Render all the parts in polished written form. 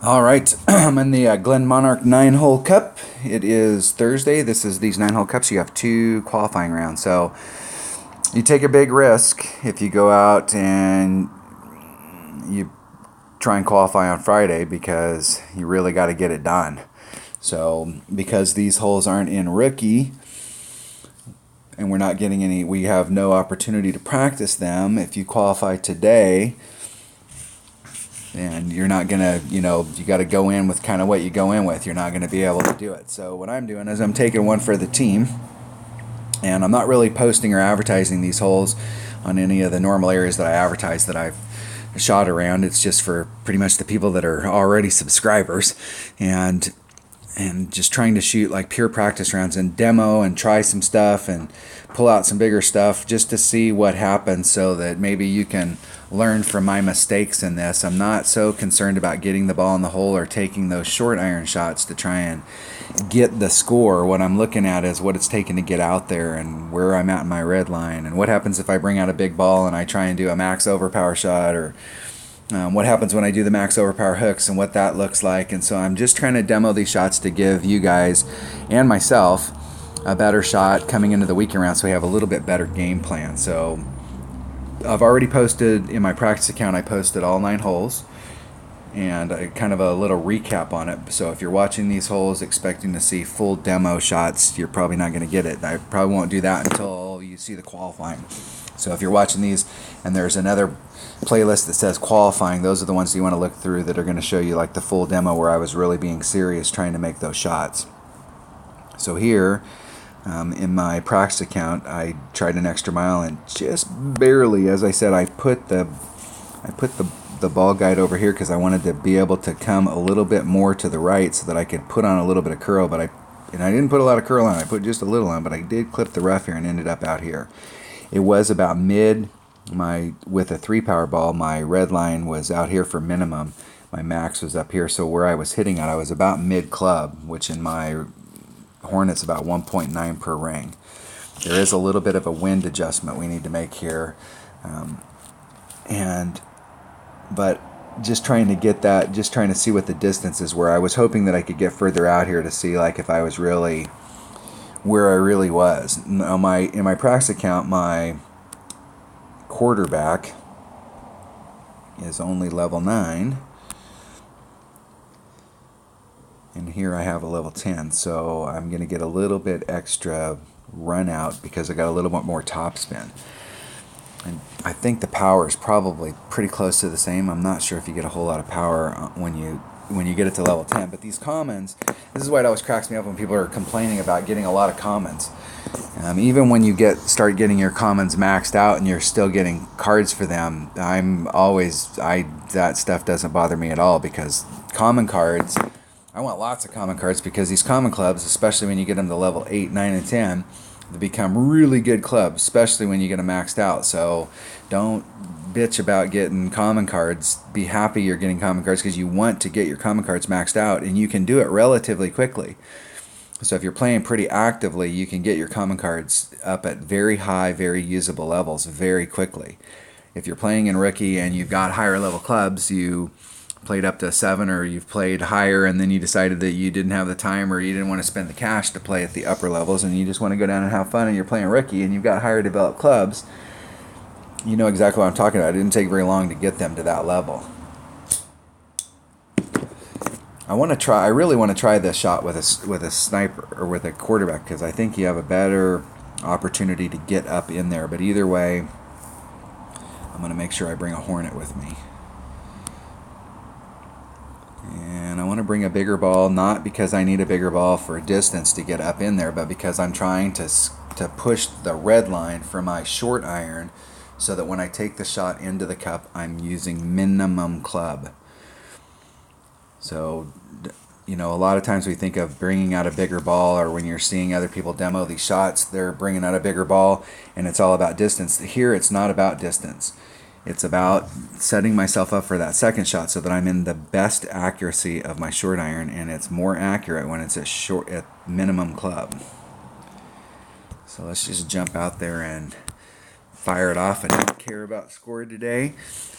All right, I'm in the Glenmonarch 9-hole cup. It is Thursday. This is these 9-hole cups. You have two qualifying rounds, so you take a big risk if you go out and you try and qualify on Friday because you really got to get it done. So because these holes aren't in rookie and we're not getting any, we have no opportunity to practice them. If you qualify today, and you're not gonna, you got to go in with kind of what you go in with. You're not going to be able to do it. So what I'm doing is I'm taking one for the team, and I'm not really posting or advertising these holes on any of the normal areas that I advertise that I've shot around. It's just for pretty much the people that are already subscribers, and just trying to shoot like pure practice rounds and demo and try some stuff and pull out some bigger stuff just to see what happens, so that maybe you can learn from my mistakes in this. I'm not so concerned about getting the ball in the hole or taking those short iron shots to try and get the score. What I'm looking at is what it's taken to get out there and where I'm at in my red line, and what happens if I bring out a big ball and I try and do a max overpower shot, or what happens when I do the max overpower hooks and what that looks like. And so I'm just trying to demo these shots to give you guys and myself a better shot coming into the weekend round, so we have a little bit better game plan. So I've already posted in my practice account, I posted all 9 holes and kind of a little recap on it. So if you're watching these holes expecting to see full demo shots, you're probably not going to get it. I probably won't do that until you see the qualifying. So if you're watching these and there's another playlist that says qualifying, those are the ones you want to look through that are going to show you like the full demo where I was really being serious trying to make those shots. So here in my practice account, I tried an extra mile and just barely, as I said, I put the ball guide over here because I wanted to be able to come a little bit more to the right so that I could put on a little bit of curl, but I didn't put a lot of curl on. I put just a little on, but I did clip the rough here and ended up out here. It was about mid. With a 3-power ball, my red line was out here for minimum. My max was up here, so where I was hitting at, I was about mid club, which in my Hornet's about 1.9 per ring. There is a little bit of a wind adjustment we need to make here, but just trying to get that, just trying to see what the distance is, where I was hoping that I could get further out here to see like if I was really where I really was. In my practice account, my quarterback is only level 9, and here I have a level 10, so I'm going to get a little bit extra run out because I got a little bit more topspin. And I think the power is probably pretty close to the same. I'm not sure if you get a whole lot of power when you get it to level 10, but these commons, this is why it always cracks me up when people are complaining about getting a lot of commons. Even when you start getting your commons maxed out and you're still getting cards for them, that stuff doesn't bother me at all, because common cards, I want lots of common cards, because these common clubs, especially when you get them to level 8, 9, and 10, they become really good clubs, especially when you get them maxed out. So don't bitch about getting common cards. Be happy you're getting common cards, because you want to get your common cards maxed out, and you can do it relatively quickly. So if you're playing pretty actively, you can get your common cards up at very high, very usable levels very quickly. If you're playing in rookie and you've got higher level clubs, you played up to 7, or you've played higher and then you decided that you didn't have the time or you didn't want to spend the cash to play at the upper levels, and you just want to go down and have fun, and you're playing rookie and you've got higher developed clubs, you know exactly what I'm talking about. It didn't take very long to get them to that level. I really want to try this shot with a sniper or with a quarterback, because I think you have a better opportunity to get up in there. But either way, I'm going to make sure I bring a Hornet with me. And I want to bring a bigger ball, not because I need a bigger ball for distance to get up in there, but because I'm trying to push the red line for my short iron, so that when I take the shot into the cup, I'm using minimum club. So, a lot of times we think of bringing out a bigger ball, or when you're seeing other people demo these shots, they're bringing out a bigger ball and it's all about distance. Here, it's not about distance. It's about setting myself up for that second shot so that I'm in the best accuracy of my short iron, and it's more accurate when it's at minimum club. So let's just jump out there and fire it off. I don't care about score today.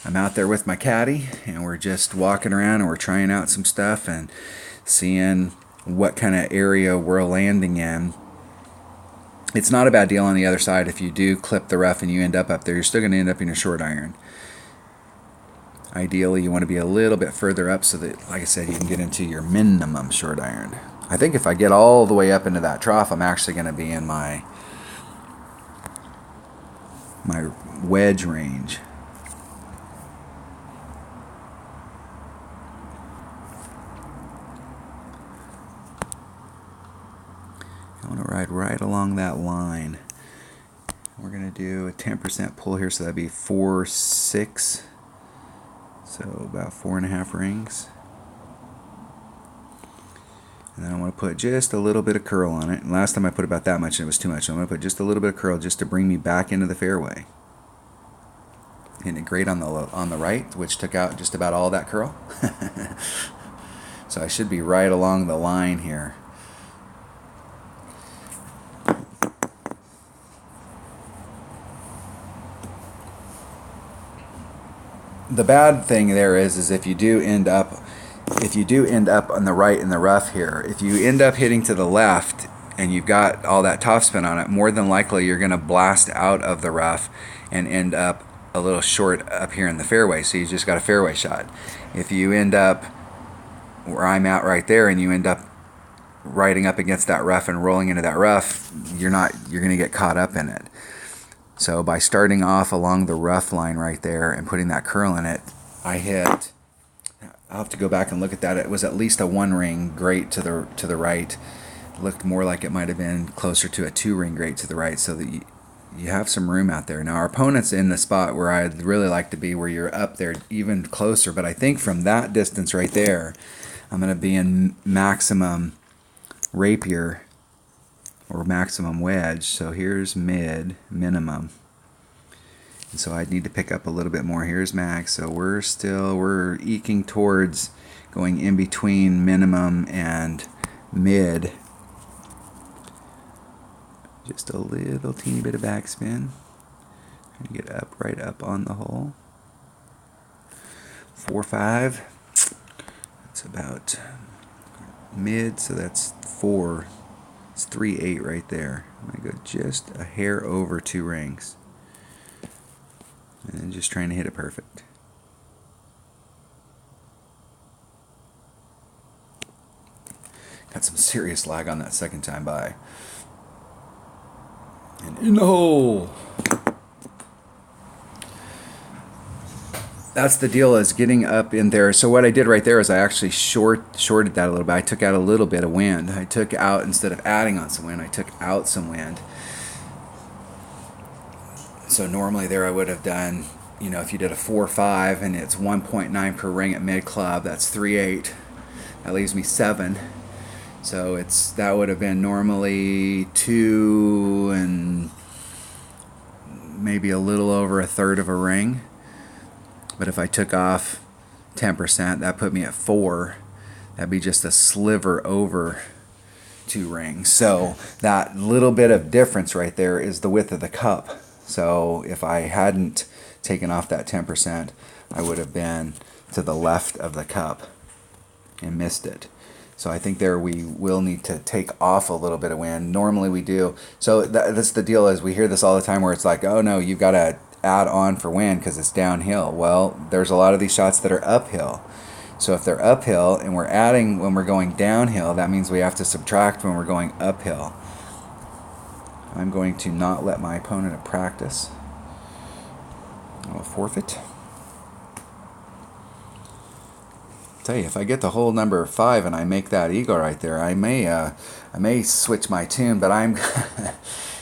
I'm out there with my caddy, and we're just walking around, and we're trying out some stuff and seeing what kind of area we're landing in. It's not a bad deal on the other side. If you do clip the rough and you end up there, you're still going to end up in your short iron. Ideally, you want to be a little bit further up so that, like I said, you can get into your minimum short iron. I think if I get all the way up into that trough, I'm actually going to be in my wedge range. I want to ride right along that line. We're going to do a 10% pull here, so that'd be 4, 6. So about 4.5 rings. And then I want to put just a little bit of curl on it. And last time I put about that much and it was too much. So I'm going to put just a little bit of curl just to bring me back into the fairway. Hitting it great on the right, which took out just about all that curl. So I should be right along the line here. The bad thing there is if you do end up on the right in the rough here, if you end up hitting to the left and you've got all that topspin on it, more than likely you're going to blast out of the rough and end up a little short up here in the fairway. So you just got a fairway shot. If you end up where I'm at right there and you end up riding up against that rough and rolling into that rough, you're going to get caught up in it. So by starting off along the rough line right there and putting that curl in it, I'll have to go back and look at that. It was at least a 1 ring grate to the right. It looked more like it might have been closer to a 2 ring grate to the right, so that you have some room out there. Now our opponent's in the spot where I'd really like to be, where you're up there even closer, but I think from that distance right there, I'm going to be in maximum rapier or maximum wedge. So here's minimum. And so I'd need to pick up a little bit more. Here's max. So we're eking towards going in between minimum and mid. Just a little teeny bit of backspin. And get right up on the hole. 4, 5. That's about mid, so that's 4. It's 3, 8 right there. I'm going to go just a hair over 2 rings. And just trying to hit it perfect. Got some serious lag on that second time by. And in the hole. That's the deal, is getting up in there. So what I did right there is I actually shorted that a little bit. I took out a little bit of wind. I took out, instead of adding on some wind, I took out some wind. So normally there I would have done, if you did a 4-5 and it's 1.9 per ring at mid club, that's 3-8. That leaves me 7. So that would have been normally 2 and maybe a little over 1/3 of a ring. But if I took off 10%, that put me at 4. That'd be just a sliver over 2 rings. So that little bit of difference right there is the width of the cup. So if I hadn't taken off that 10%, I would have been to the left of the cup and missed it. So I think there we will need to take off a little bit of wind. Normally we do. So that's the deal, is we hear this all the time where it's like, oh no, you've got to add on for wind because it's downhill. Well, there's a lot of these shots that are uphill. So if they're uphill and we're adding when we're going downhill, that means we have to subtract when we're going uphill. I'm going to not let my opponent practice. I'll forfeit. Tell you, if I get the hole number 5 and I make that eagle right there, I may switch my tune, but I'm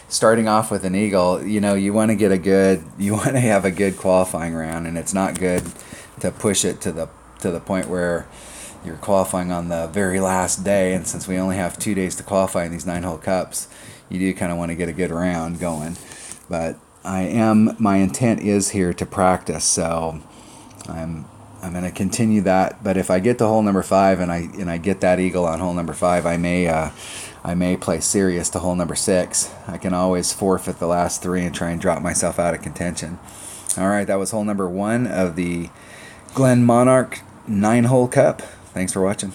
starting off with an eagle. You want to have a good qualifying round, and it's not good to push it to the point where you're qualifying on the very last day. And since we only have 2 days to qualify in these 9-hole cups, you do kind of want to get a good round going. But my intent is here to practice, so I'm going to continue that. But if I get to hole number 5 and I get that eagle on hole number 5, I I may play serious to hole number 6. I can always forfeit the last 3 and try and drop myself out of contention. All right, that was hole number 1 of the Glenmonarch 9-hole cup. Thanks for watching.